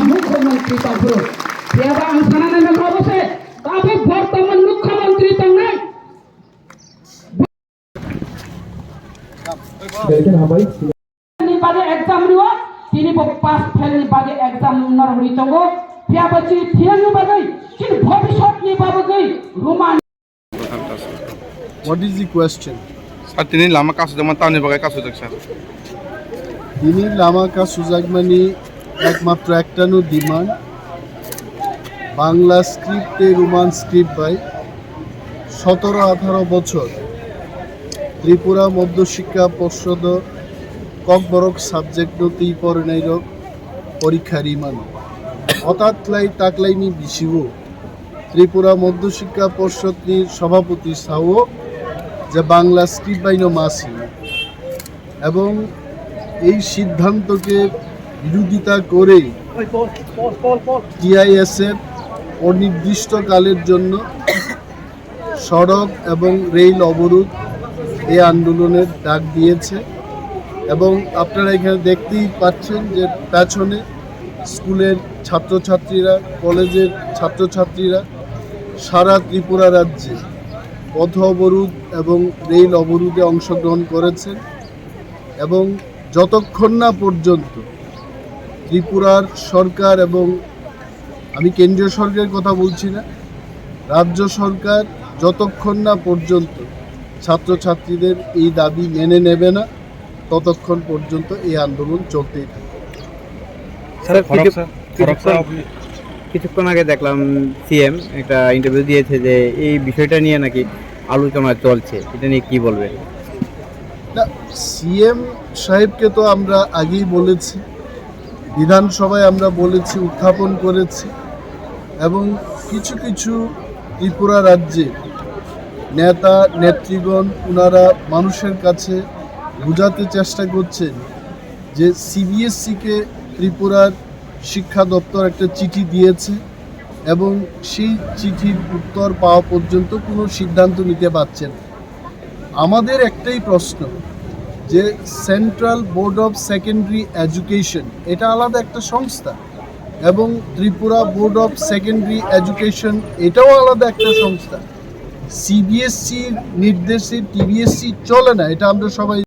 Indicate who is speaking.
Speaker 1: মুখ্যমন্ত্রী তখন এবার আনসানা নামে অবশ্যই কাবু বর্তমান মুখ্যমন্ত্রী তো নাই নিবাদে एग्जाम নিও তিনি পাস ফেল নিবাদে एग्जाम নর হইতগো ফিয়াবচি থিয়াং নিবাদে কিন ভবিষ্যৎ নিবাবগৈ Roman
Speaker 2: What is the question?
Speaker 3: At tini lama kaso jaman tani bagai kaso jak sir.
Speaker 2: তিনি লামাকা সুজাগমানি একমাত্র একটানো ডিমান্ড বাংলা স্ক্রিপ্টে রোমান স্ক্রিপ্ট বাই 17-18 বছর ত্রিপুরা মধ্যশিক্ষা পর্ষদ ককবরক সাবজেক্ট নতি পরিণাইর পরীক্ষা রিমান অতাতলাই তাকলাইনি বিশিব ত্রিপুরা মধ্যশিক্ষা পর্ষদনির সভাপতি সাও যে বাংলা স্ক্রিপ্ট বাইন মাসি এবং এই সিদ্ধান্তকে বিরোধিতা করে টিআইএসএফ অনির্দিষ্টকালের জন্য সড়ক এবং রেল অবরোধ এই আন্দোলনের ডাক দিয়েছে এবং আপনারা এখানে দেখতেই পাচ্ছেন যে পেছনে স্কুলের ছাত্রছাত্রীরা কলেজের ছাত্রছাত্রীরা সারা ত্রিপুরা রাজ্যে পথ অবরোধ এবং রেল অবরোধে অংশগ্রহণ করেছেন এবং যতক্ষণ না পর্যন্ত ত্রিপুরার সরকার এবং আমি কেন্দ্রীয় সরকারের কথা বলছি না রাজ্য সরকার যতক্ষণ না পর্যন্ত ছাত্রছাত্রীদের এই দাবি মেনে নেবে না ততক্ষণ পর্যন্ত এই আন্দোলন চলতেই থাকবে।
Speaker 4: কিছুক্ষণ আগে দেখলাম সিএম একটা ইন্টারভিউ দিয়েছে যে এই বিষয়টা নিয়ে নাকি আলোচনা চলছে, এটা নিয়ে কি বলবেন?
Speaker 2: না, সিএম সাহেবকে তো আমরা আগেই বলেছি, বিধানসভায় আমরা বলেছি, উত্থাপন করেছি এবং কিছু কিছু ত্রিপুরা রাজ্যে নেতা নেত্রীগণ ওনারা মানুষের কাছে বোঝাতে চেষ্টা করছেন যে সিবিএসসিকে ত্রিপুরার শিক্ষা দপ্তর একটা চিঠি দিয়েছে এবং সেই চিঠির উত্তর পাওয়া পর্যন্ত কোনো সিদ্ধান্ত নিতে পারছেন। আমাদের একটাই প্রশ্ন যে central board of secondary education এটা আলাদা একটা সংস্থা এবং Tripura board of secondary education এটাও আলাদা একটা সংস্থা। সিবিএসসির নির্দেশে টিবিএসসি চলে না, এটা আমরা সবাই